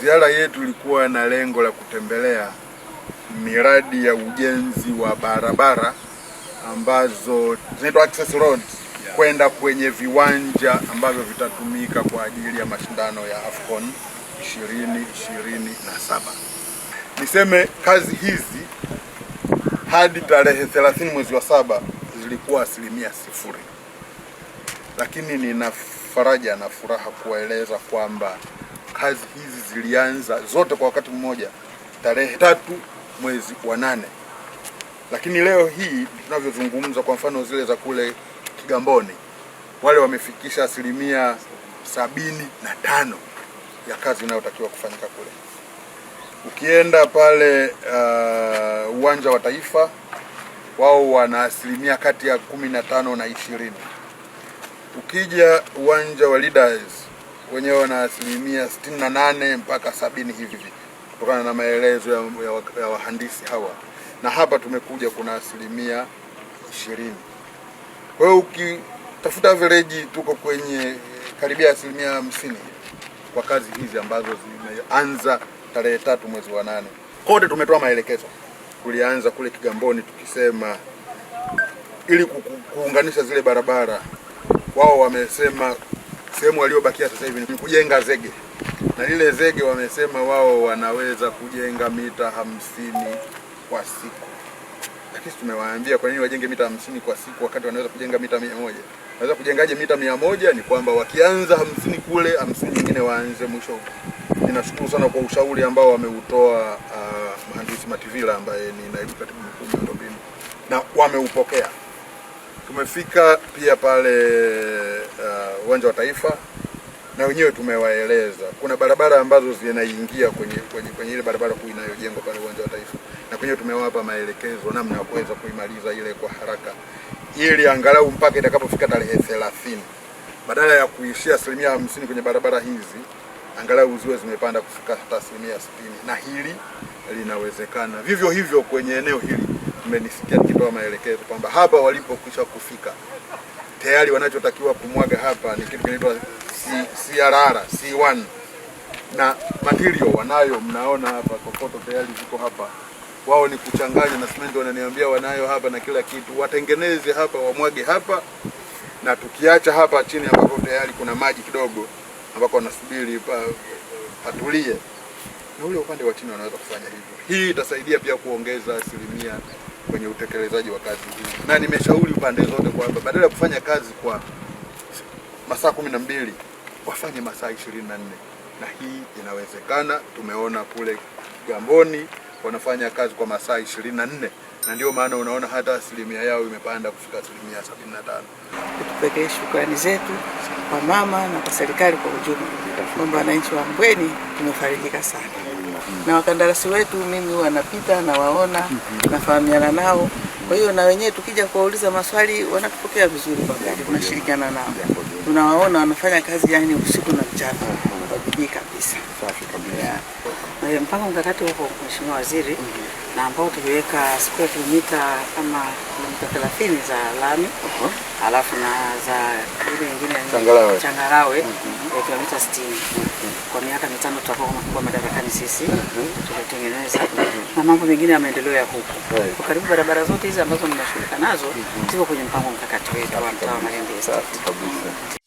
Ziara yetu ilikuwa na lengo la kutembelea miradi ya ujenzi wa barabara ambazo zinaitwa access roads kwenda kwenye viwanja ambavyo vitatumika kwa ajili ya mashindano ya AFCON 2027. Niseme kazi hizi hadi tarehe 30 mwezi wa 7 zilikuwa 0%. Lakini nina faraja na furaha kuwaeleza kwamba kazi hizi zilianza zote kwa wakati mmoja tarehe 3 mwezi wa 8. Lakini leo hii tunavyozungumza, kwa mfano zile za kule Kigamboni, wale wamefikisha 75% ya kazi inayotakiwa kufanyika kule. Ukienda pale uwanja wa Taifa, wao wana asilimia kati ya 15 na 20. Ukija uwanja wa Leaders, wenyewe wana asilimia 68 mpaka 70 hivi kutokana na maelezo ya wahandisi hawa, na hapa tumekuja kuna asilimia 20. Kwa hiyo ukitafuta average tuko kwenye karibia asilimia 50 kwa kazi hizi ambazo zimeanza tarehe 3 mwezi wa 8. Kote tumetoa maelekezo. Tulianza kule Kigamboni tukisema ili kuunganisha zile barabara, wao wamesema sehemu waliobakia sasa hivi ni kujenga zege, na lile zege wamesema wao wanaweza kujenga mita 50 kwa siku. Lakini tumewaambia kwa nini wajenge mita 50 kwa siku wakati wanaweza kujenga mita 100? Wanaweza kujengaje mita 100? Ni kwamba wakianza 50 kule, 50 nyingine waanze mwisho. Ninashukuru sana kwa ushauri ambao wameutoa mhandisi Mativila ambaye ni naibu katibu mkuu miundombinu, na wameupokea. Tumefika pia pale uwanja wa Taifa, na wenyewe tumewaeleza kuna barabara ambazo zinaingia kwenye ile barabara kuu inayojengwa pale uwanja wa Taifa, na kwenyewe tumewapa maelekezo namna ya kuweza kuimaliza ile kwa haraka, ili angalau mpaka itakapofika tarehe 30, badala ya kuishia 50% kwenye barabara hizi, angalau ziwe zimepanda kufika hata 60%, na hili linawezekana. Vivyo hivyo kwenye eneo hili tumenisikia nikitoa maelekezo kwamba hapa walipokwisha kufika tayari wanachotakiwa kumwaga hapa ni kitu kinaitwa CRR C1, na material wanayo, mnaona hapa kokoto tayari ziko hapa. Wao ni kuchanganya na simenti, wananiambia wanayo hapa na kila kitu. Watengeneze hapa, wamwage hapa, na tukiacha hapa chini ambapo tayari kuna maji kidogo ambako wanasubiri patulie, na ule upande wa chini wanaweza kufanya hivyo. Hii itasaidia pia kuongeza asilimia kwenye utekelezaji wa kazi hii, na nimeshauri upande zote kwamba badala ya kufanya kazi kwa masaa 12 wafanye masaa 24, na hii inawezekana. Tumeona kule Kigamboni wanafanya kazi kwa masaa 24, na ndio maana unaona hata asilimia yao imepanda kufika asilimia 75. Tupeleke shukrani zetu kwa mama na kwa serikali kwa ujumla kwamba wananchi wa Mbweni tumefarijika sana, na wakandarasi wetu mimi wanapita na waona, nafahamiana nao. Kwa hiyo na wenyewe tukija kuwauliza maswali wanatupokea vizuri, kwa kweli tunashirikiana nao, tunawaona wanafanya kazi yani usiku na mchana kwa bidii kabisa. Safi kabisa. Na mpango mkakati huko Mheshimiwa Waziri, na ambao tuliweka square kilomita kama kilomita 30 za lami, alafu na za ile nyingine changarawe ya kilomita 60. Kwa miaka 5 tutakuwa madarakani sisi tutatengeneza, na mambo mengine ya maendeleo ya huko. Kwa karibu barabara zote hizi ambazo ninashughulika nazo ziko kwenye mpango mkakati wetu wa mtaa wa Malembe. Safi kabisa.